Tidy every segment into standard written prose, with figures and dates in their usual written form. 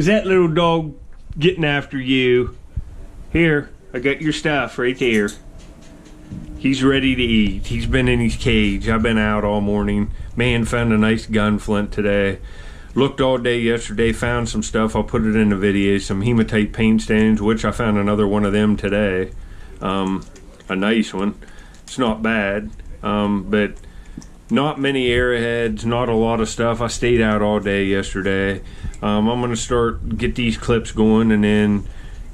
Is that little dog getting after you? Here, I got your stuff right there. He's ready to eat. He's been in his cage. I've been out all morning. Man, found a nice gun flint today. Looked all day yesterday, found some stuff. I'll put it in the video. Some hematite paint stains, which I found another one of them today. A nice one. It's not bad, but not many arrowheads, not a lot of stuff. I stayed out all day yesterday. I'm gonna get these clips going, and then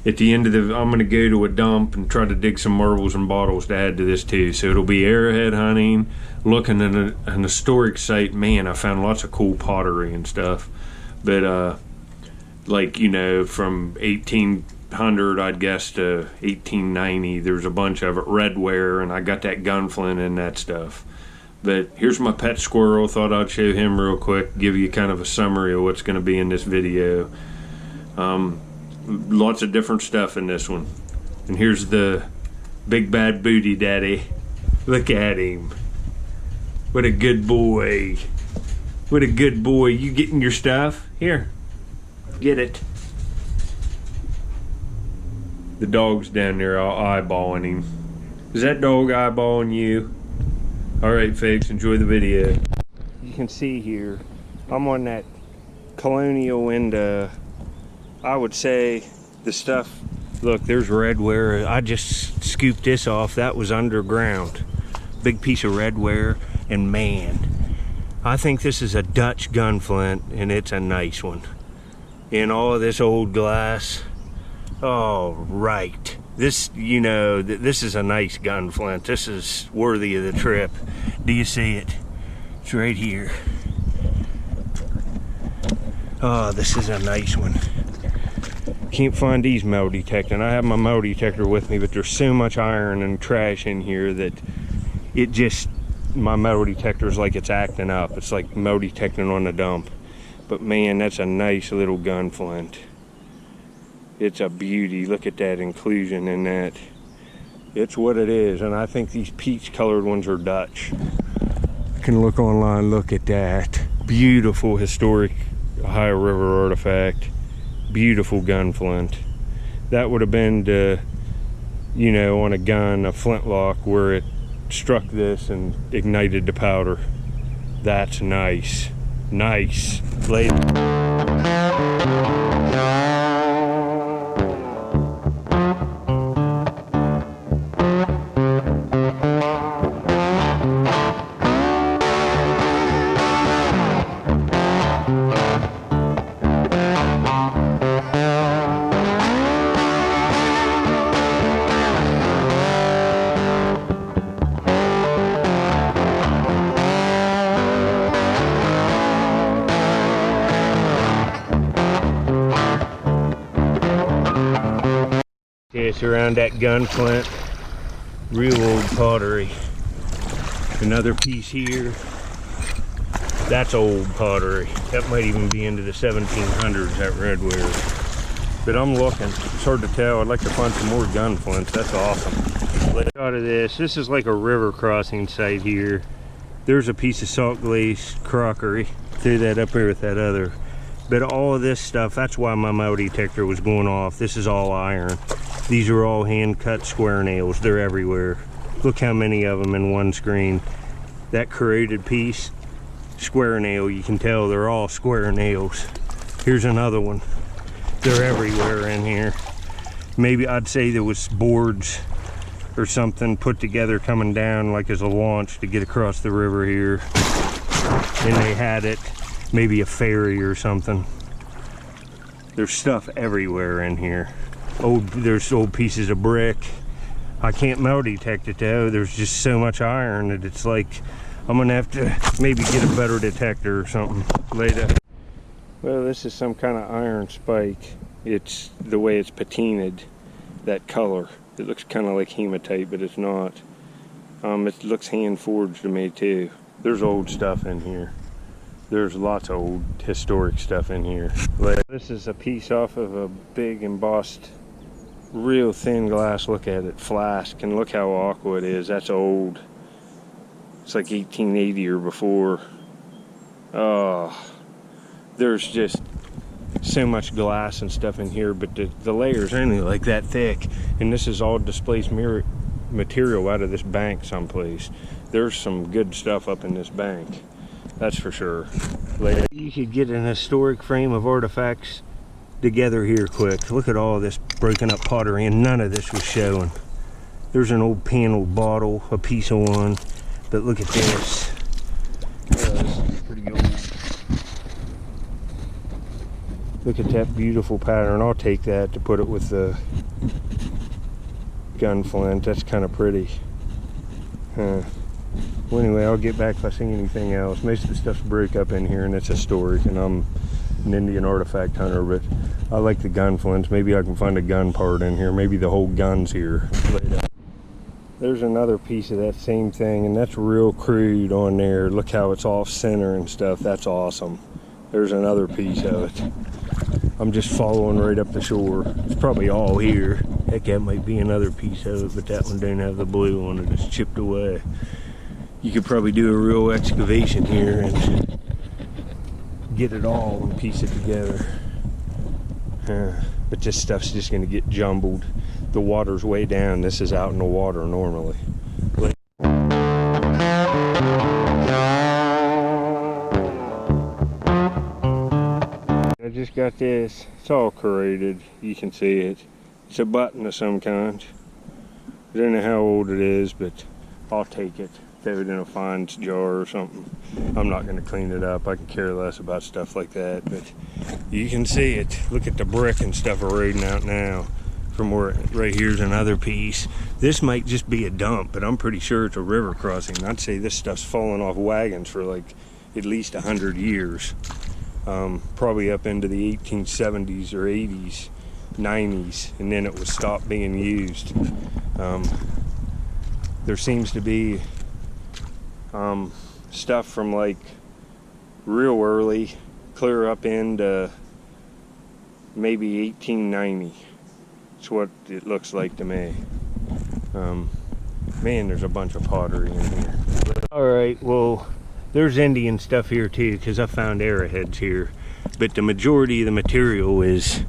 at the end of I'm gonna go to a dump and try to dig some marbles and bottles to add to this too. So it'll be arrowhead hunting, looking at an historic site. Man, I found lots of cool pottery and stuff, but like, you know, from 1800 I'd guess to 1890, there's a bunch of it, redware, and I got that gun flint and that stuff. But here's my pet squirrel. Thought I'd show him real quick, give you kind of a summary of what's going to be in this video. Lots of different stuff in this one. And here's the big bad booty daddy. Look at him. What a good boy. What a good boy. You getting your stuff? Here, get it. The dog's down there all eyeballing him. Is that dog eyeballing you? Alright folks, enjoy the video. You can see here, I'm on that Colonial, and I would say the stuff, look, there's redware. I just scooped this off. That was underground. Big piece of redware, and man, I think this is a Dutch gun flint, and it's a nice one. And all of this old glass. Oh, right. This, you know, this is a nice gun flint. This is worthy of the trip. Do you see it? It's right here. Oh, this is a nice one. Can't find these metal detecting. I have my metal detector with me, but there's so much iron and trash in here that it just, my metal detector is like it's acting up. It's like metal detecting on the dump. But man, that's a nice little gun flint. It's a beauty. Look at that inclusion in that. It's what it is, and I think these peach colored ones are Dutch. You can look online, look at that. Beautiful historic Ohio River artifact. Beautiful gun flint. That would have been to, you know, on a gun, a flintlock, where it struck this and ignited the powder. That's nice. Nice. Later. It's around that gun flint, real old pottery. Another piece here. That's old pottery. That might even be into the 1700s, that redware. But I'm looking. It's hard to tell. I'd like to find some more gun flints. That's awesome. Let's out of this. This is like a river crossing site here. There's a piece of salt glaze crockery. Threw that up here with that other. But all of this stuff, that's why my metal detector was going off. This is all iron. These are all hand-cut square nails. They're everywhere. Look how many of them in one screen. That corroded piece, square nail. You can tell they're all square nails. Here's another one. They're everywhere in here. Maybe I'd say there was boards or something put together coming down like as a launch to get across the river here. And they had it, maybe a ferry or something. There's stuff everywhere in here. There's old pieces of brick. I can't metal detect it though. There's just so much iron that it's like, I'm gonna have to maybe get a better detector or something later. Well, this is some kind of iron spike. It's the way it's patinaed, that color. It looks kind of like hematite, but it's not. It looks hand forged to me too. There's old stuff in here. There's lots of old historic stuff in here. This is a piece off of a big embossed, real thin glass. Look at it, flask, and look how aqua it is. That's old. It's like 1880 or before. Oh, there's just so much glass and stuff in here, but the layer's only like that thick, and this is all displaced material out of this bank someplace. There's some good stuff up in this bank, that's for sure. You could get an historic frame of artifacts together here quick. Look at all this broken up pottery, and none of this was showing. There's an old paneled bottle, a piece of one, but look at this. Oh, this is pretty old. Look at that beautiful pattern. I'll take that to put it with the gun flint. That's kind of pretty. Well, anyway, I'll get back if I see anything else. Most of the stuff's broke up in here, and it's historic, and I'm an Indian artifact hunter, but I like the gun flints. Maybe I can find a gun part in here. Maybe the whole gun's here. There's another piece of that same thing, and that's real crude on there. Look how it's off center and stuff. That's awesome. There's another piece of it. I'm just following right up the shore. It's probably all here. Heck, that might be another piece of it, but that one don't have the blue on it. It's chipped away. You could probably do a real excavation here and get it all and piece it together. But this stuff's just gonna get jumbled. The water's way down. This is out in the water normally. I just got this. It's all corroded. You can see it. It's a button of some kind. I don't know how old it is, but I'll take it. Throw it in a fine jar or something. I'm not going to clean it up. I can care less about stuff like that, but you can see it. Look at the brick and stuff eroding out now. From where, right here's another piece. This might just be a dump, but I'm pretty sure it's a river crossing. I'd say this stuff's fallen off wagons for like at least 100 years. Probably up into the 1870s or 80s, 90s, and then it was stopped being used. There seems to be stuff from like real early, clear up into maybe 1890. It's what it looks like to me. Man, there's a bunch of pottery in here. All right, well, there's Indian stuff here too, because I found arrowheads here, but the majority of the material is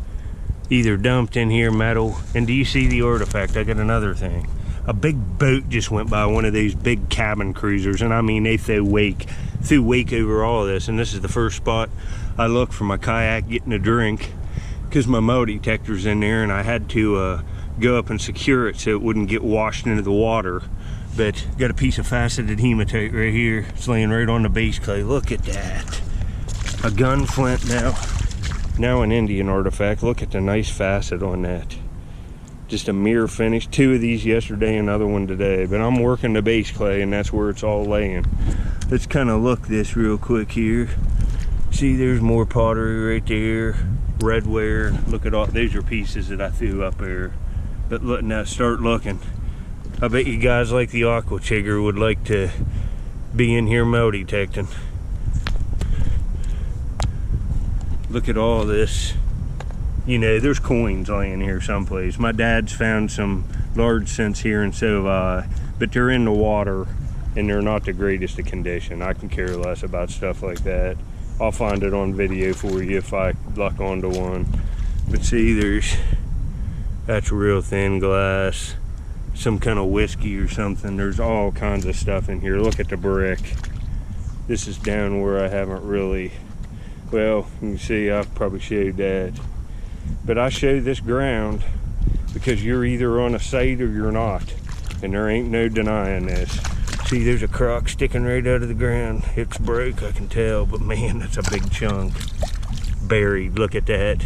either dumped in here, metal. And do you see the artifact? I got another thing. A big boat just went by, one of these big cabin cruisers, and I mean, they threw wake over all of this. And this is the first spot I looked for my kayak getting a drink, because my metal detector's in there, and I had to go up and secure it so it wouldn't get washed into the water. But got a piece of faceted hematite right here. It's laying right on the base clay. Look at that. A gun flint now an Indian artifact. Look at the nice facet on that. Just a mirror finish. Two of these yesterday, another one today. But I'm working the base clay, and that's where it's all laying. Let's kind of look this real quick here. See, there's more pottery right there. Redware. Look at all, these are pieces that I threw up there. But look now, start looking. I bet you guys like the aqua chigger would like to be in here metal detecting. Look at all this. You know, there's coins laying here someplace. My dad's found some large cents here, and so have I. But they're in the water, and they're not the greatest of condition. I can care less about stuff like that. I'll find it on video for you if I luck onto one. But see, that's real thin glass. Some kind of whiskey or something. There's all kinds of stuff in here. Look at the brick. This is down where I haven't really, well, you can see I've probably showed that. But I show this ground because you're either on a site or you're not. And there ain't no denying this. See, there's a crock sticking right out of the ground. It's broke, I can tell, but man, that's a big chunk. Buried, look at that.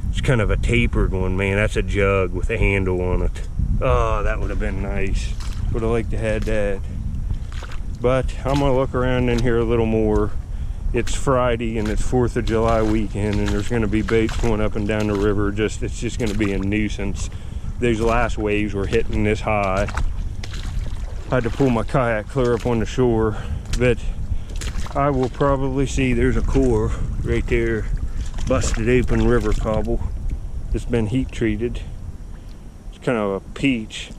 It's kind of a tapered one, man. That's a jug with a handle on it. Oh, that would have been nice. Would have liked to have that. But I'm gonna look around in here a little more. It's Friday and it's 4th of July weekend, and there's gonna be boats going up and down the river. It's just gonna be a nuisance. Those last waves were hitting this high. I had to pull my kayak clear up on the shore, but I will probably see there's a core right there, busted open river cobble. It's been heat treated. It's kind of a peach.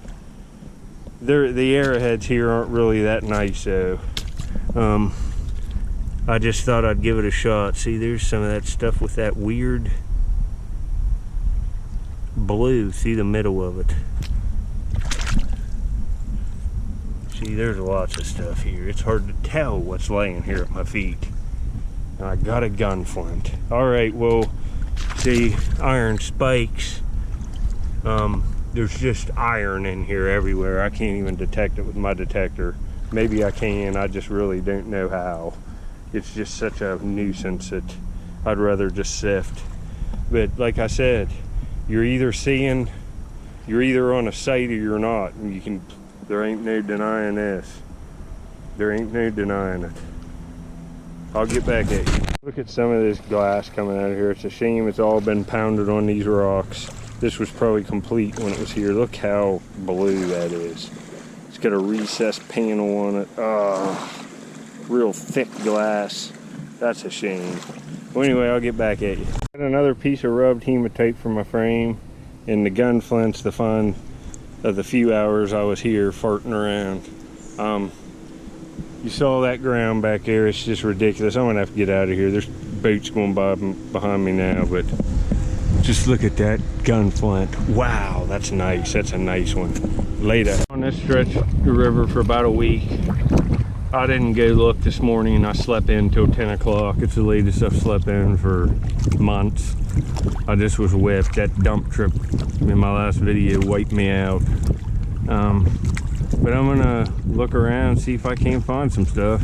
The arrowheads here aren't really that nice though. I just thought I'd give it a shot. See, there's some of that stuff with that weird blue through the middle of it. See, there's lots of stuff here. It's hard to tell what's laying here at my feet. And I got a gun flint. Alright, well, see, iron spikes. There's just iron in here everywhere. I can't even detect it with my detector. Maybe I can, I just really don't know how. It's just such a nuisance that I'd rather just sift. But like I said, you're either on a site or you're not. And there ain't no denying this. There ain't no denying it. I'll get back at you. Look at some of this glass coming out of here. It's a shame it's all been pounded on these rocks. This was probably complete when it was here. Look how blue that is. It's got a recessed panel on it. Real thick glass. That's a shame. Well, anyway, I'll get back at you. Got another piece of rubbed hematite for my frame, and the gun flints, the fun of the few hours I was here farting around. You saw that ground back there. It's just ridiculous. I'm gonna have to get out of here. There's boats going by behind me now, but just look at that gun flint. Wow, that's nice. That's a nice one. Later. On this stretch of the river for about a week. I didn't go look this morning. I slept in till 10 o'clock. It's the latest I've slept in for months. I just was whipped. That dump trip in my last video wiped me out. But I'm gonna look around, see if I can't find some stuff.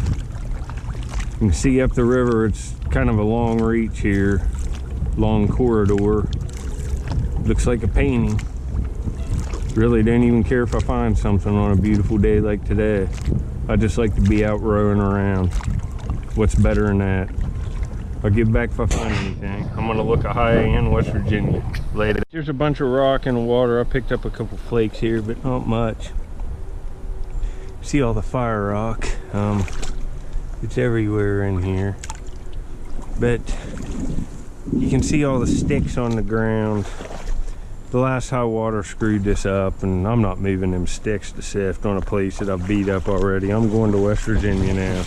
You can see up the river, it's kind of a long reach here, long corridor. Looks like a painting. Really don't even care if I find something on a beautiful day like today. I just like to be out rowing around. What's better than that? I'll get back if I find anything. I'm gonna look Ohio and West Virginia later. There's a bunch of rock in the water. I picked up a couple flakes here, but not much. See all the fire rock. It's everywhere in here. But you can see all the sticks on the ground. The last high water screwed this up, and I'm not moving them sticks to sift on a place that I've beat up already. I'm going to West Virginia now.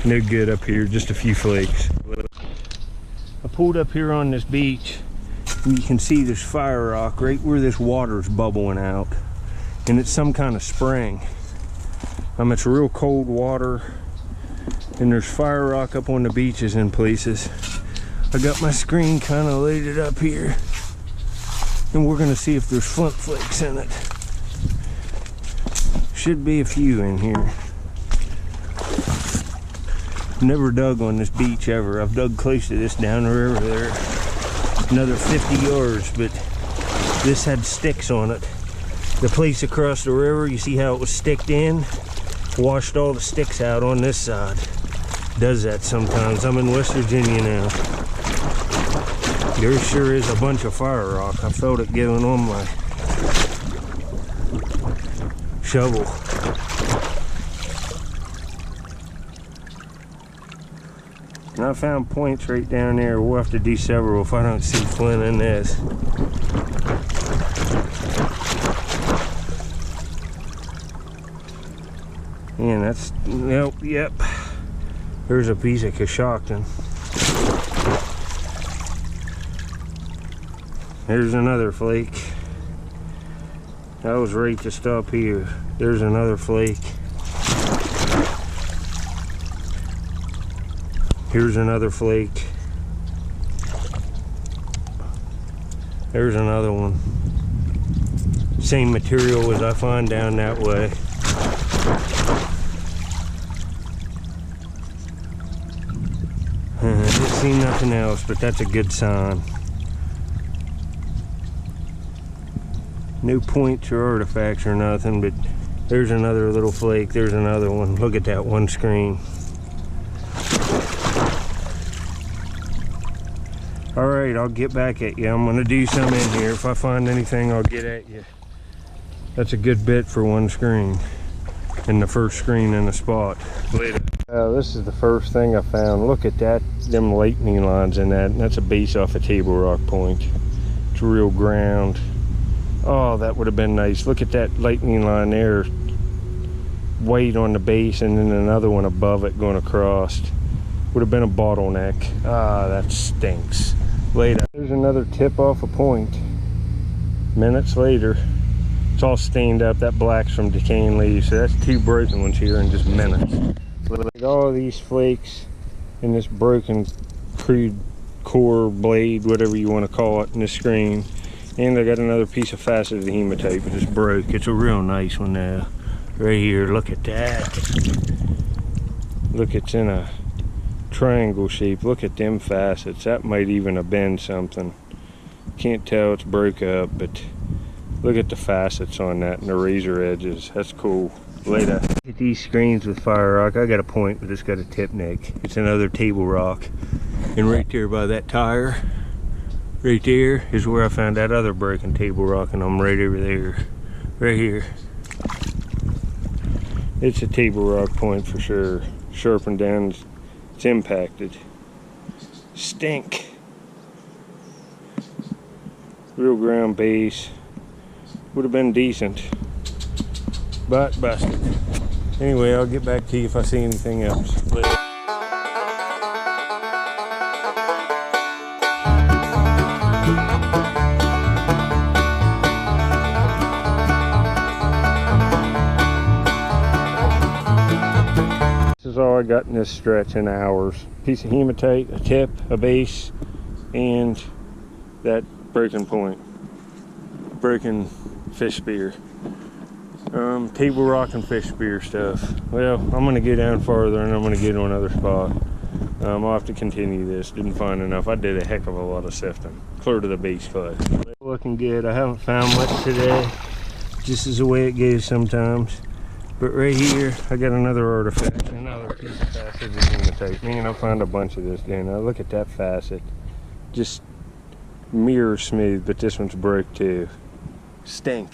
No good up here, just a few flakes. I pulled up here on this beach, and you can see this fire rock right where this water's bubbling out. And it's some kind of spring. It's real cold water, and there's fire rock up on the beaches in places. I got my screen kind of loaded up here, and we're gonna see if there's flint flakes in it. Should be a few in here. Never dug on this beach ever. I've dug close to this down the river there, another 50 yards, but this had sticks on it. The place across the river, you see how it was sticked in? Washed all the sticks out on this side. Does that sometimes. I'm in West Virginia now. There sure is a bunch of fire rock. I felt it getting on my shovel. And I found points right down there. We'll have to do several if I don't see flint in this. And that's, nope, yep. There's a piece of Coshocton. There's another flake. I was right to stop here. There's another flake. Here's another flake. There's another one. Same material as I find down that way. I didn't see nothing else, but that's a good sign. No points or artifacts or nothing, but there's another little flake. There's another one. Look at that one screen. Alright, I'll get back at you. I'm going to do some in here. If I find anything, I'll get at you. That's a good bit for one screen. And the first screen in the spot. Later. This is the first thing I found. Look at that. Them lightning lines in that. That's a base off a Table Rock point. It's real ground. Oh, that would have been nice. Look at that lightning line there. White on the base and then another one above it going across. Would have been a bottleneck. Ah, that stinks. Later. There's another tip off a point. Minutes later. It's all stained up. That black's from decaying leaves. So that's 2 broken ones here in just minutes. Look at all these flakes in this broken crude core blade, whatever you want to call it, in the screen. And I got another piece of faceted hematite, but it's broke. It's a real nice one now. Right here, look at that. Look, it's in a triangle shape. Look at them facets. That might even have been something. Can't tell, it's broke up, but look at the facets on that and the razor edges. That's cool. Later. Look at these screens with fire rock. I got a point, but it's got a tip neck. It's another table rock. And right there by that tire, right there is where I found that other broken table rock, and I'm right over there. Right here. It's a table rock point for sure. Sharpened down, it's impacted. Stink. Real ground base. Would have been decent, but busted. Anyway, I'll get back to you if I see anything else. Later. This is all I got in this stretch in hours. Piece of hematite, a tip, a base, and that broken point. Broken fish spear. Table rock and fish spear stuff. Well, I'm going to go down farther and I'm going to get on another spot. I'll have to continue this. Didn't find enough. I did a heck of a lot of sifting. Clear to the base clay. Looking good. I haven't found much today. Just is the way it goes sometimes. But right here, I got another artifact. Another piece of faceted hematite. Man, I found a bunch of this, didn't I? Look at that facet. Just mirror smooth, but this one's broke too. Stink.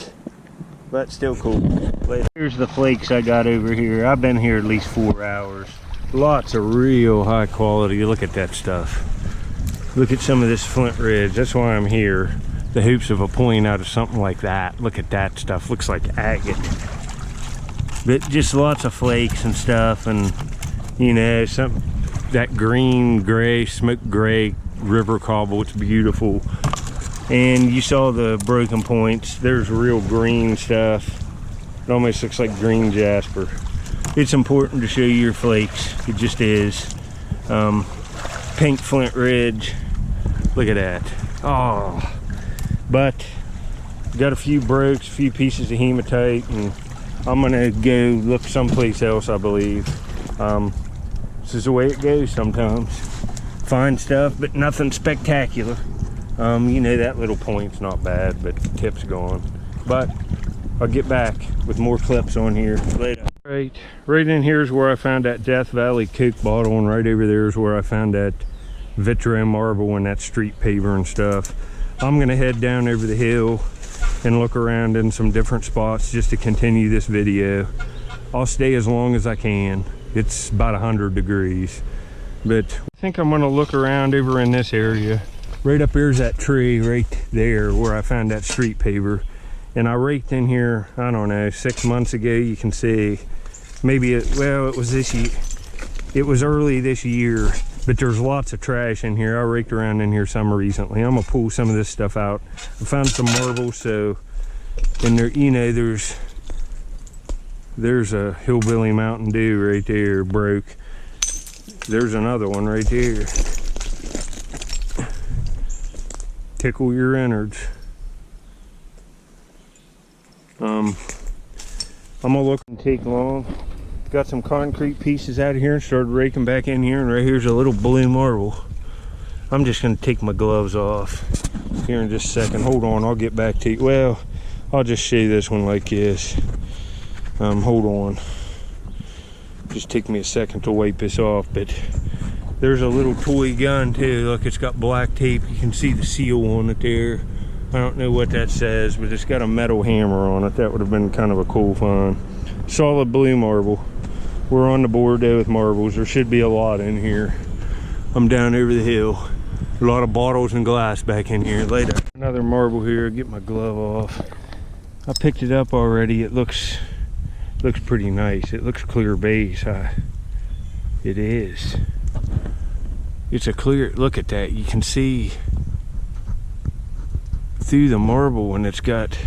But still cool. Later. Here's the flakes I got over here. I've been here at least 4 hours. Lots of real high quality. Look at that stuff. Look at some of this Flint ridge. That's why I'm here. The hoops of a point out of something like that. Look at that stuff. Looks like agate. But just lots of flakes and stuff, and you know, some that green, gray, smoke gray river cobble. It's beautiful. And you saw the broken points. There's real green stuff. It almost looks like green jasper. It's important to show you your flakes. It just is. Pink Flint ridge. Look at that. Oh, but got a few brokes, a few pieces of hematite, and I'm gonna go look someplace else, I believe. This is the way it goes sometimes. Find stuff, but nothing spectacular. You know, that little point's not bad, but the tip's gone. But I'll get back with more clips on here later. Right in here is where I found that Death Valley Coke bottle, and right over there is where I found that Vitro marble and that street paver and stuff. I'm gonna head down over the hill and look around in some different spots just to continue this video. I'll stay as long as I can. It's about 100 degrees. But I think I'm gonna look around over in this area. Right up here's that tree right there where I found that street paver. And I raked in here, I don't know, 6 months ago. You can see, maybe it was this year. It was early this year, but there's lots of trash in here. I raked around in here some recently. I'm gonna pull some of this stuff out. I found some marble, so, and there, you know, there's a Hillbilly Mountain Dew right there, broke. There's another one right there. Tickle your innards. I'm gonna look and take long. Got some concrete pieces out of here and started raking back in here, and right here's a little blue marble. I'm just gonna take my gloves off here in just a second. Hold on, I'll get back to you. Well, I'll just show you this one like this. Hold on. Just take me a second to wipe this off, but there's a little toy gun too. Look, it's got black tape. You can see the seal on it there. I don't know what that says, but it's got a metal hammer on it. That would have been kind of a cool find. Solid blue marble. We're on the board there with marbles. There should be a lot in here. I'm down over the hill. A lot of bottles and glass back in here. Later. Another marble here. Get my glove off. I picked it up already. It looks pretty nice. It looks clear base. It is. It's a clear, look at that. You can see through the marble, and it's got,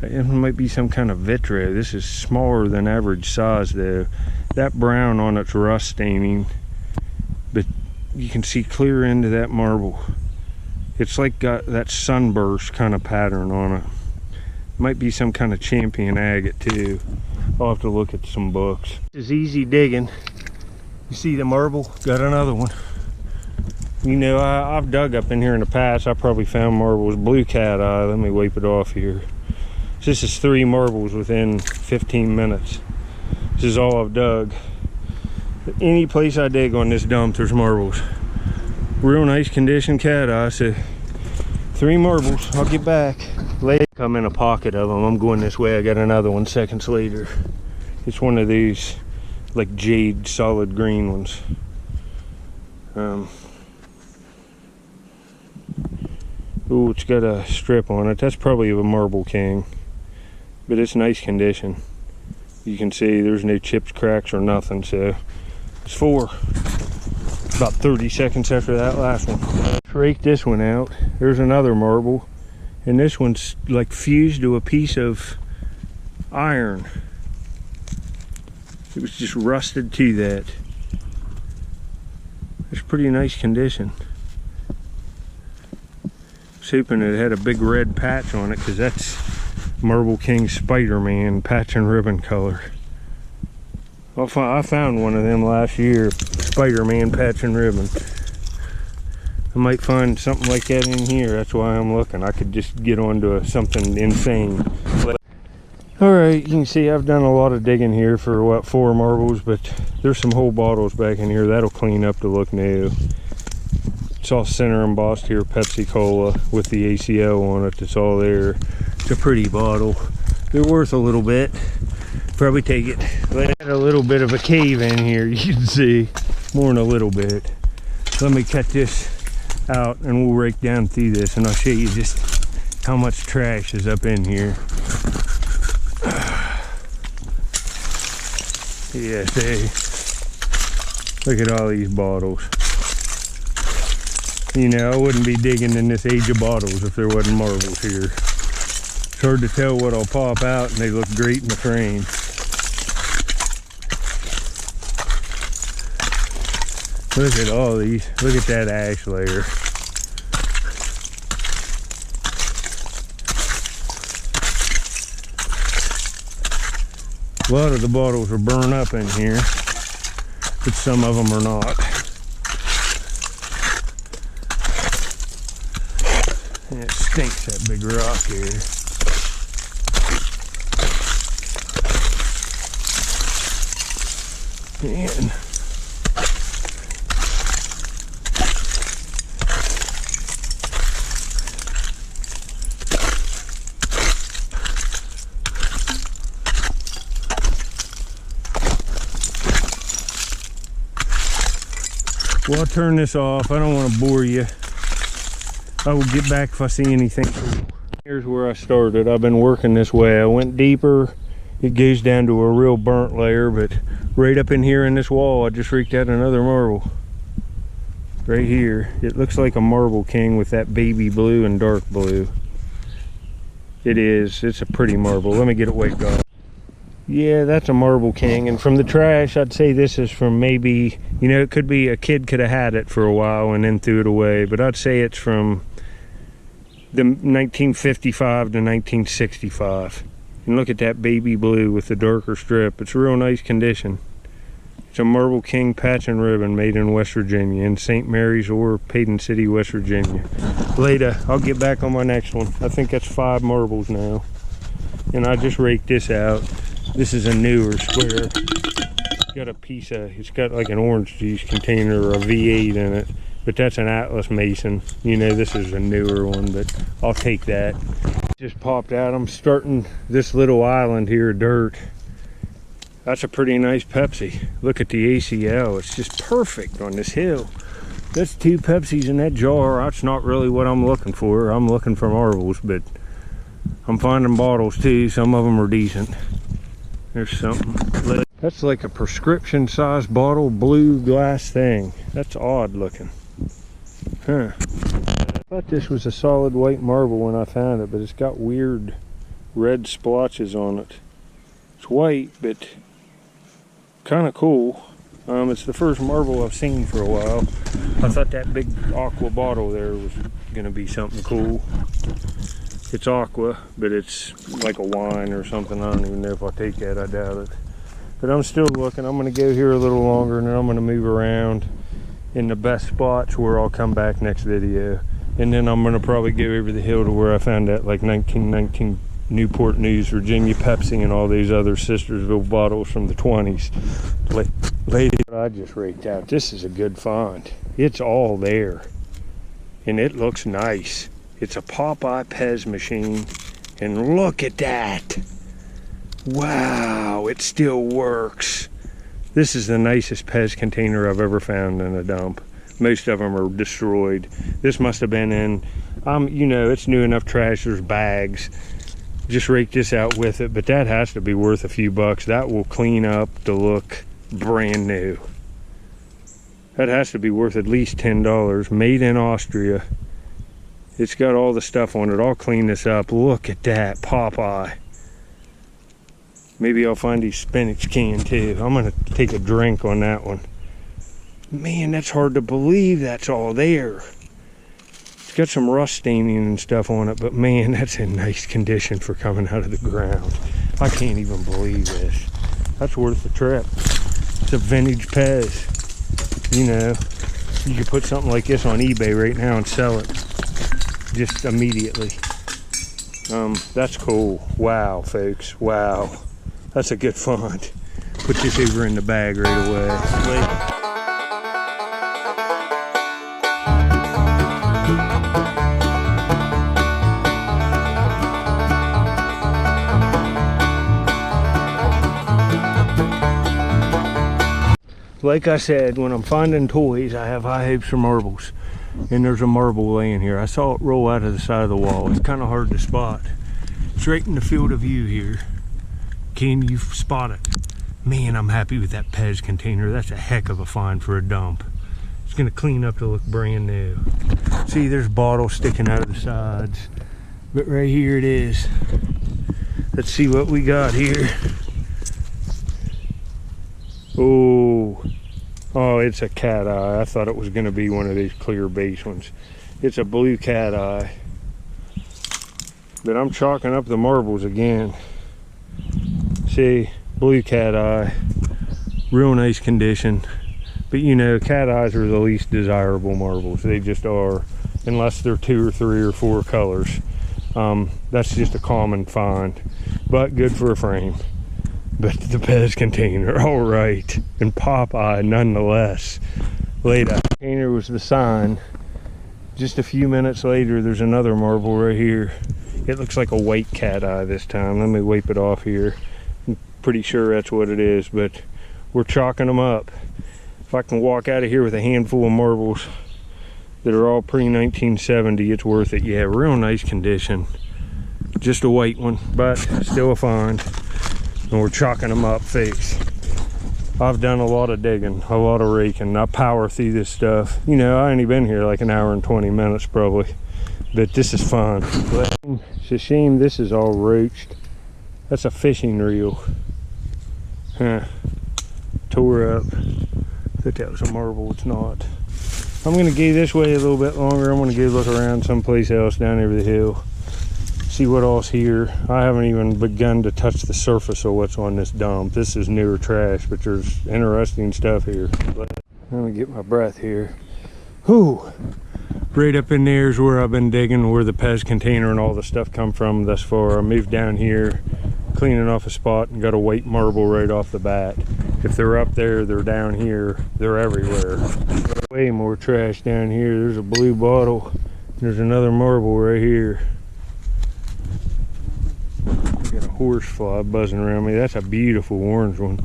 it might be some kind of vitro. This is smaller than average size though. That brown on it's rust staining, but you can see clear into that marble. It's like got that sunburst kind of pattern on it. Might be some kind of champion agate too. I'll have to look at some books. This is easy digging. You see the marble? Got another one. You know, I've dug up in here in the past. I probably found marbles. Blue cat eye. Let me wipe it off here. This is 3 marbles within 15 minutes. This is all I've dug. Any place I dig on this dump, there's marbles. Real nice condition cat eye. So 3 marbles. I'll get back. Come in a pocket of them. I'm going this way. I got another one seconds later. It's one of these like jade solid green ones. Ooh, it's got a strip on it. That's probably a marble king, but it's nice condition. You can see there's no chips, cracks, or nothing. So it's 4. About 30 seconds after that last one. Let's rake this one out. There's another marble, and this one's like fused to a piece of iron. It was just rusted to that. It's pretty nice condition. I was hoping it had a big red patch on it, because that's Marble King Spider-Man patch and ribbon color. I found one of them last year, Spider-Man patch and ribbon. I might find something like that in here. That's why I'm looking. I could just get onto something insane. Alright, you can see I've done a lot of digging here for what, 4 marbles, but there's some whole bottles back in here. That'll clean up to look new. It's all center embossed here, Pepsi Cola with the ACO on it. It's all there. It's a pretty bottle. They're worth a little bit. Probably take it. Let a little bit of a cave in here, you can see. More than a little bit. Let me cut this out and we'll rake down through this, and I'll show you just how much trash is up in here. Yeah, see, look at all these bottles. You know, I wouldn't be digging in this age of bottles if there wasn't marbles here. It's hard to tell what'll pop out, and they look great in the frame. Look at all these. Look at that ash layer. A lot of the bottles are burned up in here, but some of them are not. And it stinks, that big rock here. And well, I'll turn this off. I don't want to bore you. I will get back if I see anything cool. Here's where I started. I've been working this way. I went deeper. It goes down to a real burnt layer, but right up in here in this wall, I just raked out another marble. Right here. It looks like a Marble King with that baby blue and dark blue. It is. It's a pretty marble. Let me get it wiped off. Yeah, that's a Marble King, and from the trash, I'd say this is from maybe, you know, it could be a kid could have had it for a while and then threw it away, but I'd say it's from the 1955 to 1965. And look at that baby blue with the darker strip. It's a real nice condition. It's a Marble King patch and ribbon made in West Virginia, in St. Mary's or Paden City, West Virginia. Later, I'll get back on my next one. I think that's 5 marbles now. And I just raked this out. This is a newer square. It's got a piece of, it's got like an orange juice container or a V8 in it, but that's an Atlas Mason. You know, this is a newer one, but I'll take that. Just popped out. I'm starting this little island here of dirt. That's a pretty nice Pepsi. Look at the ACL. It's just perfect on this hill. That's 2 Pepsis in that jar. That's not really what I'm looking for. I'm looking for marbles, but I'm finding bottles too. Some of them are decent. There's something. That's like a prescription size bottle blue glass thing. That's odd looking. Huh. I thought this was a solid white marble when I found it, but it's got weird red splotches on it. It's white, but kind of cool. It's the first marble I've seen for a while. I thought that big aqua bottle there was gonna be something cool. It's aqua, but it's like a wine or something. I don't even know if I'll take that, I doubt it. But I'm still looking. I'm gonna go here a little longer and then I'm gonna move around in the best spots where I'll come back next video. And then I'm gonna probably go over the hill to where I found that like 1919 Newport News, Virginia Pepsi and all these other Sistersville bottles from the 20s. Lady, I just raked out. This is a good find. It's all there. And it looks nice. It's a Popeye Pez machine. And look at that. Wow, it still works. This is the nicest Pez container I've ever found in a dump. Most of them are destroyed. This must have been in, you know, it's new enough trash, there's bags. Just rake this out with it, but that has to be worth a few bucks. That will clean up to look brand new. That has to be worth at least $10. Made in Austria. It's got all the stuff on it. I'll clean this up. Look at that, Popeye. Maybe I'll find his spinach can too. I'm gonna take a drink on that one. Man, that's hard to believe that's all there. It's got some rust staining and stuff on it, but man, that's in nice condition for coming out of the ground. I can't even believe this. That's worth the trip. It's a vintage Pez. You know, you could put something like this on eBay right now and sell it just immediately. That's cool. Wow, folks. Wow. That's a good find. Put this over in the bag right away. Like I said, when I'm finding toys, I have high hopes for marbles. And there's a marble laying here. I saw it roll out of the side of the wall. It's kind of hard to spot. It's right in the field of view here. Can you spot it? Man, I'm happy with that Pez container. That's a heck of a find for a dump. It's gonna clean up to look brand new. See, there's bottles sticking out of the sides. But right here it is. Let's see what we got here. Oh, it's a cat eye. I thought it was gonna be one of these clear base ones. It's a blue cat eye. But I'm chalking up the marbles again. See, blue cat eye, real nice condition. But you know, cat eyes are the least desirable marbles. They just are, unless they're 2 or 3 or 4 colors. That's just a common find, but good for a frame. But the Pez container, all right, and Popeye nonetheless. Later, container was the sign. Just a few minutes later, there's another marble right here. It looks like a white cat eye this time. Let me wipe it off here. I'm pretty sure that's what it is, but we're chalking them up. If I can walk out of here with a handful of marbles that are all pre-1970, it's worth it. Yeah, real nice condition. Just a white one, but still a find. And we're chalking them up fakes. I've done a lot of digging, a lot of raking. I power through this stuff. You know, I only been here like an hour and 20 minutes probably, but this is fun. It's a shame this is all roached. That's a fishing reel. Huh. Tore up. I thought that was a marble, it's not. I'm gonna go this way a little bit longer. I'm gonna go look around someplace else down over the hill. See what else here. I haven't even begun to touch the surface of what's on this dump. This is newer trash, but there's interesting stuff here. Let me get my breath here. Whew. Right up in there is where I've been digging, where the Pez container and all the stuff come from thus far. I moved down here, cleaning off a spot, and got a white marble right off the bat. If they're up there, they're down here. They're everywhere. Way more trash down here. There's a blue bottle. There's another marble right here. Got a horsefly buzzing around me. That's a beautiful orange one.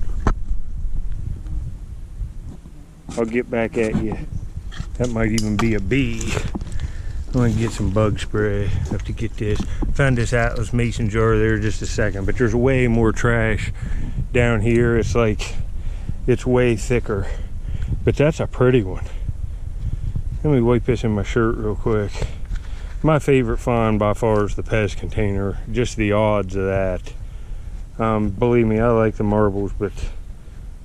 I'll get back at you. That might even be a bee. I'm gonna get some bug spray. Have to get this. Found this Atlas mason jar there just a second, but there's way more trash down here. It's like, it's way thicker. But that's a pretty one. Let me wipe this in my shirt real quick. My favorite find by far is the Pez container. Just the odds of that. Believe me, I like the marbles, but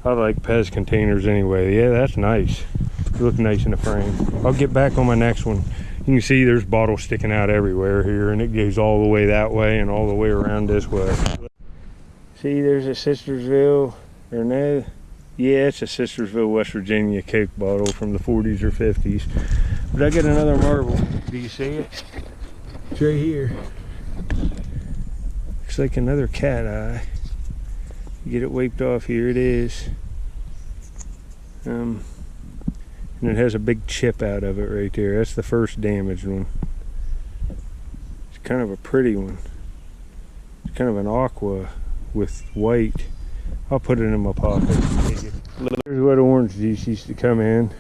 I like Pez containers anyway. Yeah, that's nice. They look nice in the frame. I'll get back on my next one. You can see there's bottles sticking out everywhere here, and it goes all the way that way and all the way around this way. See, there's a Sistersville, or no? Yeah, it's a Sistersville, West Virginia Coke bottle from the 40s or 50s. But I got another marble. Do you see it? It's right here. Looks like another cat eye. Get it wiped off. Here it is. And it has a big chip out of it right there. That's the first damaged one. It's kind of a pretty one. It's kind of an aqua with white. I'll put it in my pocket. Here's what orange juice used to come in.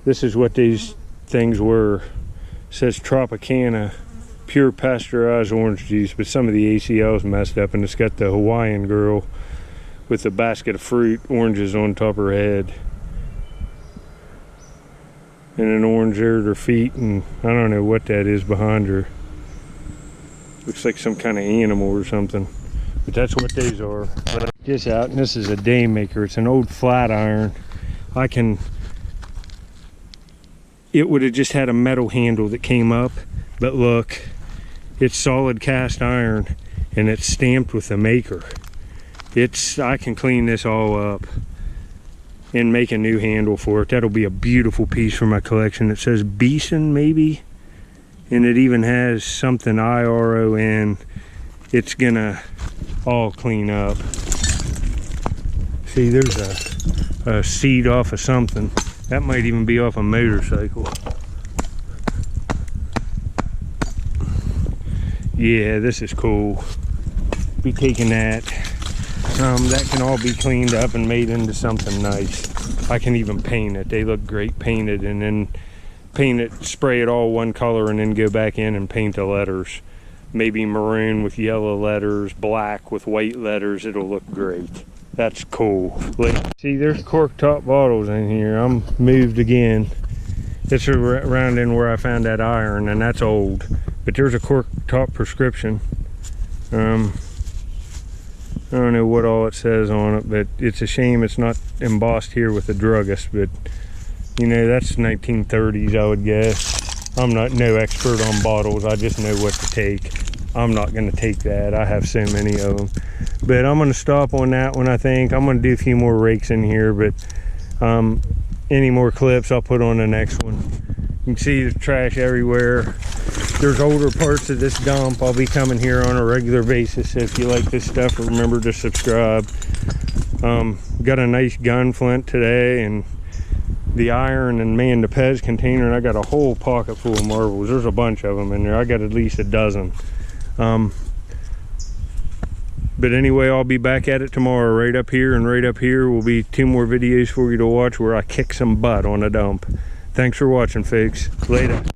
This is what these things were. It says Tropicana pure pasteurized orange juice, but some of the ACL's messed up, and it's got the Hawaiian girl with a basket of fruit oranges on top of her head and an orange there at her feet, and I don't know what that is behind her. Looks like some kind of animal or something, but that's what these are. But this out, and this is a day maker. It's an old flat iron. It would have just had a metal handle that came up, but look, it's solid cast iron and it's stamped with the maker. I can clean this all up and make a new handle for it. That'll be a beautiful piece for my collection. It says Beeson maybe, and it even has something IRON. It's gonna all clean up. See, there's a seed off of something. That might even be off a motorcycle. Yeah, this is cool. Be taking that. That can all be cleaned up and made into something nice. I can even paint it. They look great painted, and then paint it, spray it all one color, and then go back in and paint the letters. Maybe maroon with yellow letters, black with white letters. It'll look great. That's cool. See, there's cork top bottles in here. I'm moved again. It's around in where I found that iron, and that's old. But there's a cork top prescription. I don't know what all it says on it, but it's a shame it's not embossed here with the druggist. But you know, that's 1930s, I would guess. I'm no expert on bottles. I just know what to take. I'm not going to take that. I have so many of them. But I'm going to stop on that one, I think. I'm going to do a few more rakes in here, but any more clips I'll put on the next one. You can see the trash everywhere. There's older parts of this dump. I'll be coming here on a regular basis. So if you like this stuff, remember to subscribe. Got a nice gun flint today, and the iron, and man, the Pez container, and I got a whole pocket full of marbles. There's a bunch of them in there. I got at least a dozen. But anyway, I'll be back at it tomorrow. Right up here and right up here will be 2 more videos for you to watch where I kick some butt on a dump. Thanks for watching, folks. Later.